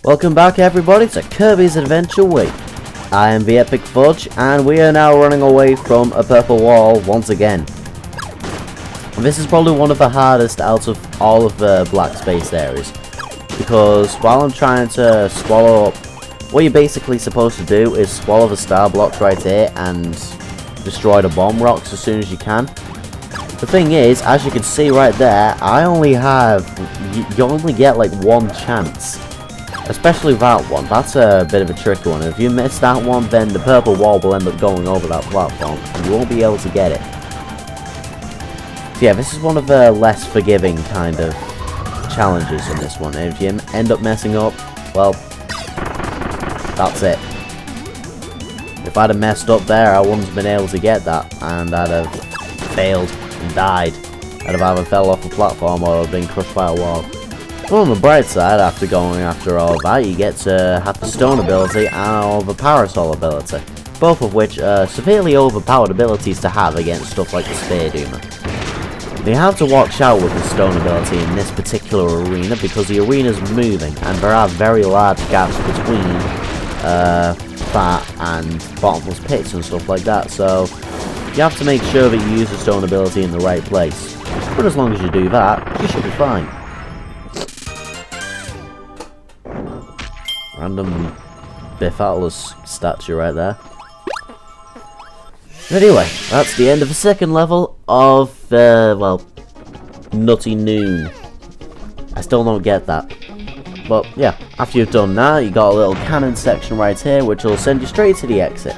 Welcome back everybody to Kirby's Adventure Week. I am the Epic Fudge and we are now running away from a purple wall once again. This is probably one of the hardest out of all of the black space areas, because while I'm trying to swallow up, what you're basically supposed to do is swallow the star blocks right here and destroy the bomb rocks as soon as you can. The thing is, as you can see right there, I only have, you only get like one chance. Especially that one, that's a bit of a tricky one. If you miss that one, then the purple wall will end up going over that platform, and you won't be able to get it. So yeah, this is one of the less forgiving kind of challenges in this one. If you end up messing up, well, that's it. If I'd have messed up there, I wouldn't have been able to get that, and I'd have failed and died. I'd have either fell off a platform or been crushed by a wall. Well, on the bright side, after going after all that, you get to have the stone ability and the parasol ability, both of which are severely overpowered abilities to have against stuff like the Spear Doomer. You have to watch out with the stone ability in this particular arena because the arena is moving and there are very large gaps between that and bottomless pits and stuff like that, so you have to make sure that you use the stone ability in the right place. But as long as you do that, you should be fine. Random Biff Atlas statue right there. Anyway, that's the end of the second level of, well, Nutty Noon. I still don't get that. But, yeah, after you've done that, you got a little cannon section right here, which will send you straight to the exit.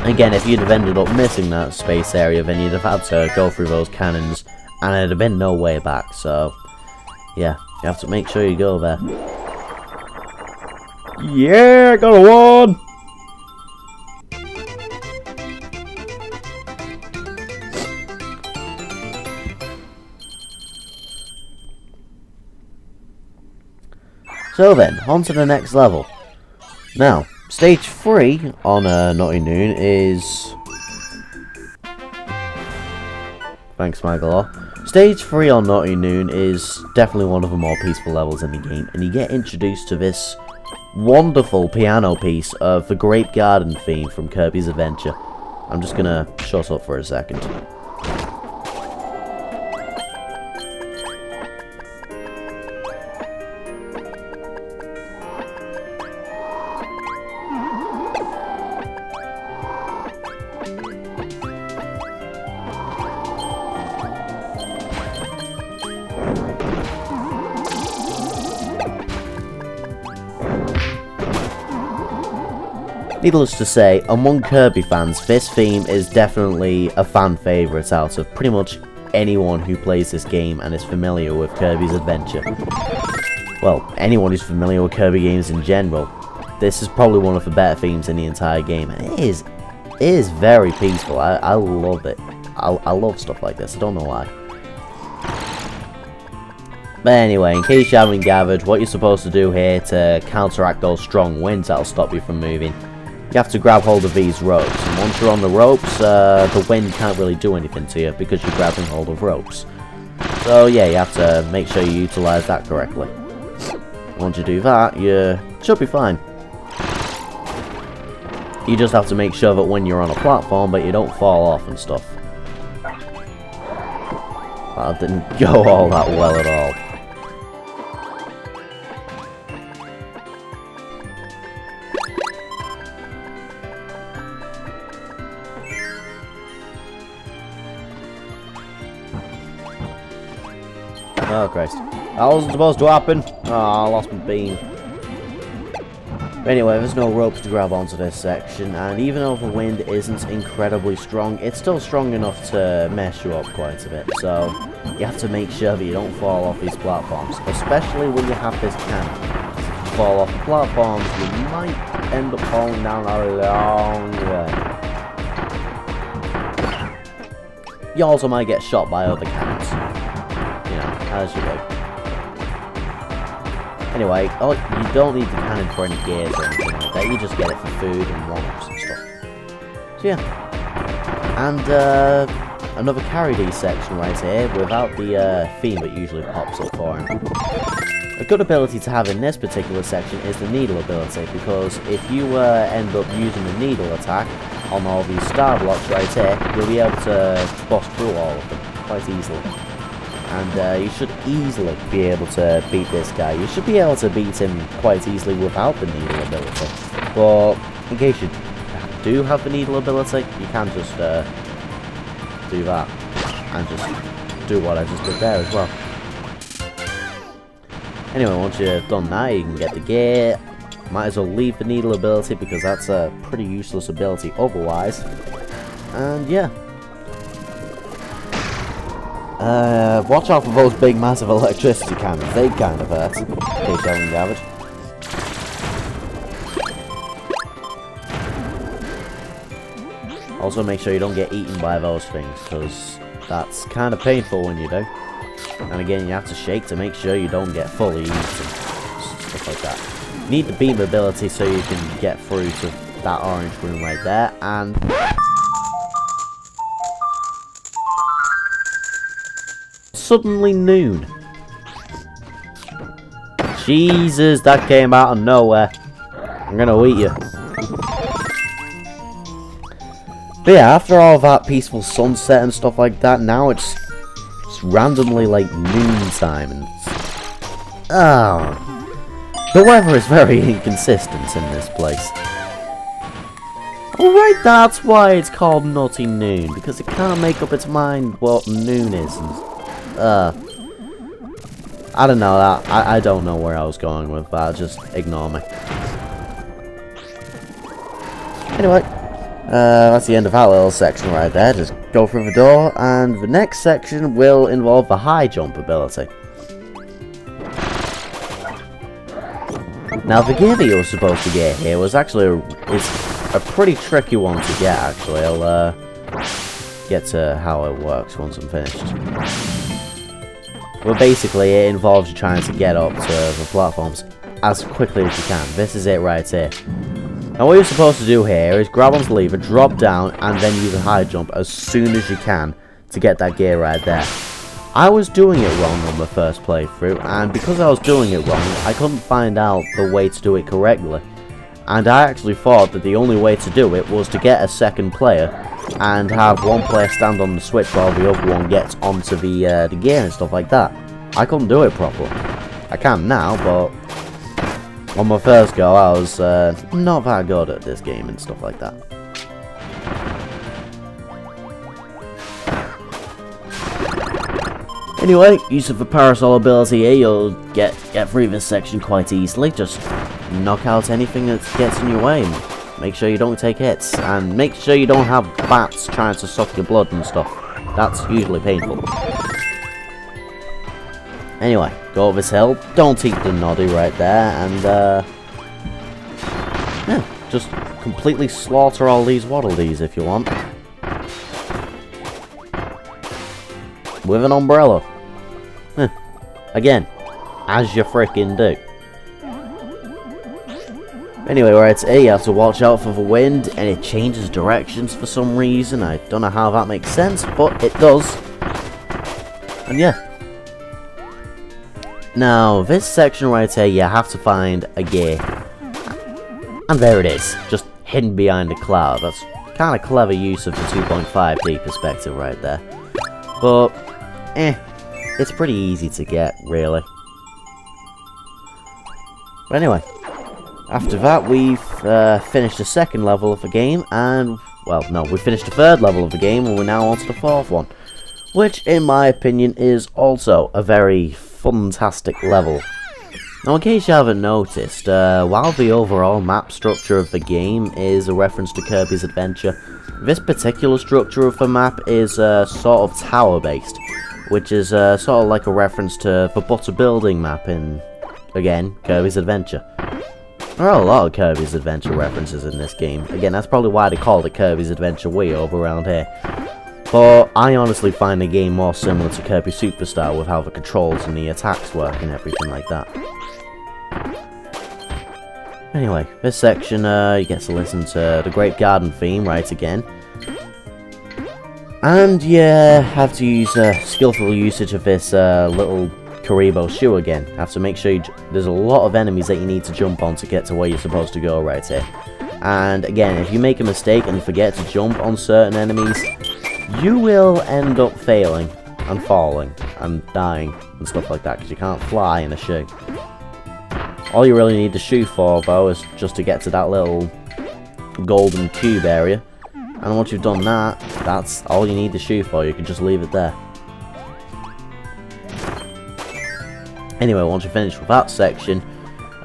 Again, if you'd have ended up missing that space area, then you'd have had to go through those cannons, and there'd have been no way back, so, yeah. You have to make sure you go there. Yeah, got a one! So then, on to the next level. Now, stage 3 on Nutty Noon is... Thanks, Michael. Stage 3 on Nutty Noon is definitely one of the more peaceful levels in the game, and you get introduced to this wonderful piano piece of the Grape Garden theme from Kirby's Adventure. I'm just gonna shut up for a second. Needless to say, among Kirby fans, this theme is definitely a fan favourite out of pretty much anyone who plays this game and is familiar with Kirby's Adventure. Well, anyone who's familiar with Kirby games in general. This is probably one of the better themes in the entire game, and it is very peaceful. I love it. I love stuff like this, I don't know why. But anyway, in case you haven't gathered, what you're supposed to do here to counteract those strong winds that'll stop you from moving, you have to grab hold of these ropes, and once you're on the ropes, the wind can't really do anything to you because you're grabbing hold of ropes. So yeah, you have to make sure you utilize that correctly. Once you do that, you should be fine. You just have to make sure that when you're on a platform, that you don't fall off and stuff. That didn't go all that well at all. Oh Christ. That wasn't supposed to happen. Oh, I lost my beam. Anyway, there's no ropes to grab onto this section, and even though the wind isn't incredibly strong, it's still strong enough to mess you up quite a bit, so you have to make sure that you don't fall off these platforms, especially when you have this cannon. If you fall off the platforms, you might end up falling down a long way. You also might get shot by other cannons. You know, as you do. Anyway, oh, you don't need the cannon for any gears or anything like that, you just get it for food and one-ups and stuff. So yeah. And, another carry D section right here without the theme that usually pops up for him. A good ability to have in this particular section is the needle ability, because if you end up using the needle attack on all these star blocks right here, you'll be able to boss through all of them quite easily. And you should easily be able to beat this guy. You should be able to beat him quite easily without the needle ability. But in case you do have the needle ability, you can just do that and just do what I just did there as well. Anyway, once you've done that, you can get the gear. Might as well leave the needle ability because that's a pretty useless ability otherwise. And yeah. Watch out for those big massive electricity cannons. They kind of hurt, in case you haven't gathered. Also make sure you don't get eaten by those things, because that's kind of painful when you do. And again, you have to shake to make sure you don't get fully eaten. Stuff like that. You need the beam ability so you can get through to that orange room right there, and... suddenly noon. Jesus, that came out of nowhere. I'm gonna eat you. But yeah, after all that peaceful sunset and stuff like that, now it's randomly like noontime, and the weather is very inconsistent in this place. Alright, that's why it's called Nutty Noon, because it can't make up its mind what noon is, and I don't know that. I don't know where I was going with that, just ignore me. Anyway, that's the end of that little section right there. Just go through the door, and the next section will involve the high jump ability. Now, the gear that you were supposed to get here was actually a pretty tricky one to get, actually. I'll get to how it works once I'm finished. Well, basically, it involves you trying to get up to the platforms as quickly as you can. This is it right here. Now, what you're supposed to do here is grab onto the lever, drop down, and then use a high jump as soon as you can to get that gear right there. I was doing it wrong on the first playthrough, and because I was doing it wrong, I couldn't find out the way to do it correctly. And I actually thought that the only way to do it was to get a second player and have one player stand on the switch while the other one gets onto the gear and stuff like that. I couldn't do it properly. I can now, but on my first go, I was not that good at this game and stuff like that. Anyway, use of the parasol ability here, you'll get through this section quite easily. Just knock out anything that gets in your way. Make sure you don't take hits, and make sure you don't have bats trying to suck your blood and stuff. That's usually painful. Anyway, go up this hill, don't eat the noddy right there, and yeah, just completely slaughter all these Waddle Dees if you want. With an umbrella. Again, as you frickin' do. Anyway, right here, you have to watch out for the wind, and it changes directions for some reason. I don't know how that makes sense, but it does. And yeah. Now, this section right here, you have to find a gear. And there it is, just hidden behind a cloud. That's kind of clever use of the 2.5D perspective right there. But, it's pretty easy to get, really. But anyway, after that, we've finished the second level of the game, and, well, no, we finished the third level of the game, and we're now on to the fourth one. Which, in my opinion, is also a very fantastic level. Now, in case you haven't noticed, while the overall map structure of the game is a reference to Kirby's Adventure, this particular structure of the map is sort of tower-based, which is sort of like a reference to the Butter Building map in, again, Kirby's Adventure. There are a lot of Kirby's Adventure references in this game. Again, that's probably why they called it Kirby's Adventure way over around here. But I honestly find the game more similar to Kirby Superstar with how the controls and the attacks work and everything like that. Anyway, this section, you get to listen to the Grape Garden theme right again. And you have to use skillful usage of this little Karibo shoe again. Have to make sure there's a lot of enemies that you need to jump on to get to where you're supposed to go right here. And again, if you make a mistake and you forget to jump on certain enemies, you will end up failing and falling and dying and stuff like that because you can't fly in a shoe. All you really need the shoe for, though, is just to get to that little golden cube area. And once you've done that, that's all you need the shoe for. You can just leave it there. Anyway, once you're finished with that section,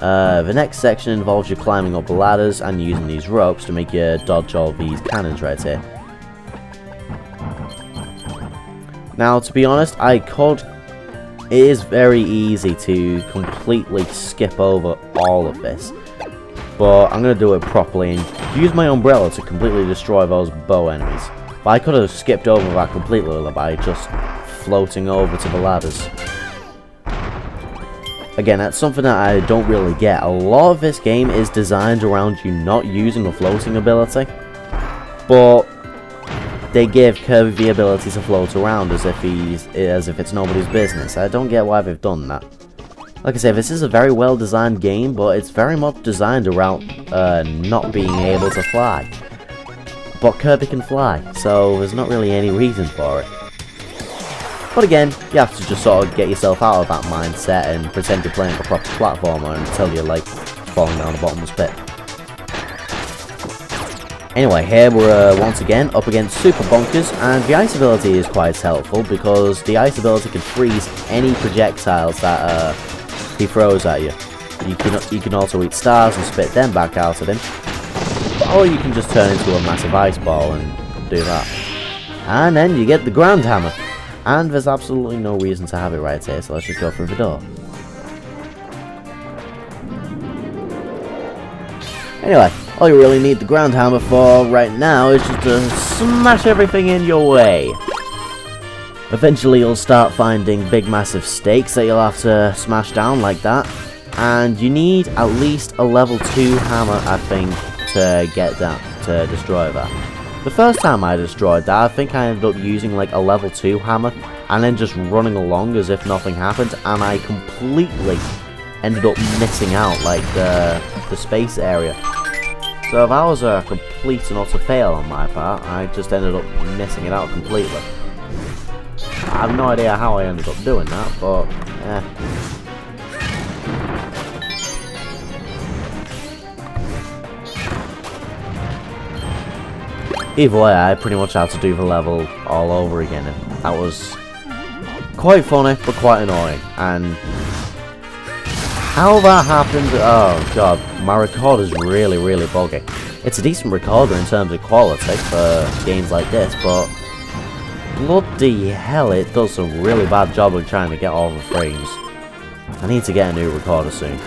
the next section involves you climbing up the ladders and using these ropes to make you dodge all these cannons right here. Now, to be honest, it is very easy to completely skip over all of this. But I'm going to do it properly and use my umbrella to completely destroy those bow enemies. But I could have skipped over that completely by just floating over to the ladders. Again, that's something that I don't really get. A lot of this game is designed around you not using the floating ability. But they give Kirby the ability to float around as if it's nobody's business. I don't get why they've done that. Like I say, this is a very well designed game, but it's very much designed around not being able to fly. But Kirby can fly, so there's not really any reason for it. But again, you have to just sort of get yourself out of that mindset and pretend you're playing a proper platformer until you're like falling down the bottomless pit. Anyway, here we're once again up against Super Bonkers, and the ice ability is quite helpful because the ice ability can freeze any projectiles that he throws at you. You can also eat stars and spit them back out at him, or you can just turn into a massive ice ball and do that. And then you get the ground hammer, and there's absolutely no reason to have it right here, so let's just go through the door. Anyway, all you really need the ground hammer for right now is just to smash everything in your way. Eventually you'll start finding big massive stakes that you'll have to smash down like that. And you need at least a level 2 hammer, I think, to get down, to destroy that. The first time I destroyed that, I think I ended up using like a level 2 hammer and then just running along as if nothing happened, and I completely ended up missing out like the space area. So that was a complete and utter fail on my part. I just ended up missing it out completely. I have no idea how I ended up doing that, but either way, I pretty much had to do the level all over again, and that was quite funny, but quite annoying. And how that happened, oh god, my recorder is really buggy. It's a decent recorder in terms of quality for games like this, but bloody hell, it does a really bad job of trying to get all the frames. I need to get a new recorder soon.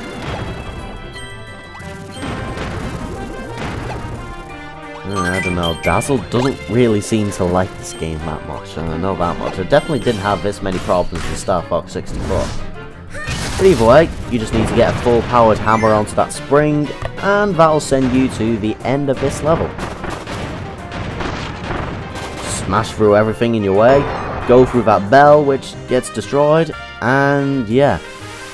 I don't know, Dazzle doesn't really seem to like this game that much, and I know that much. I definitely didn't have this many problems with Star Fox 64. But either way, you just need to get a full powered hammer onto that spring, and that'll send you to the end of this level. Smash through everything in your way, go through that bell which gets destroyed, and yeah.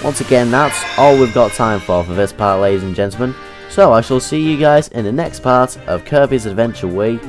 Once again, that's all we've got time for this part, ladies and gentlemen. So I shall see you guys in the next part of Kirby's Adventure Wii.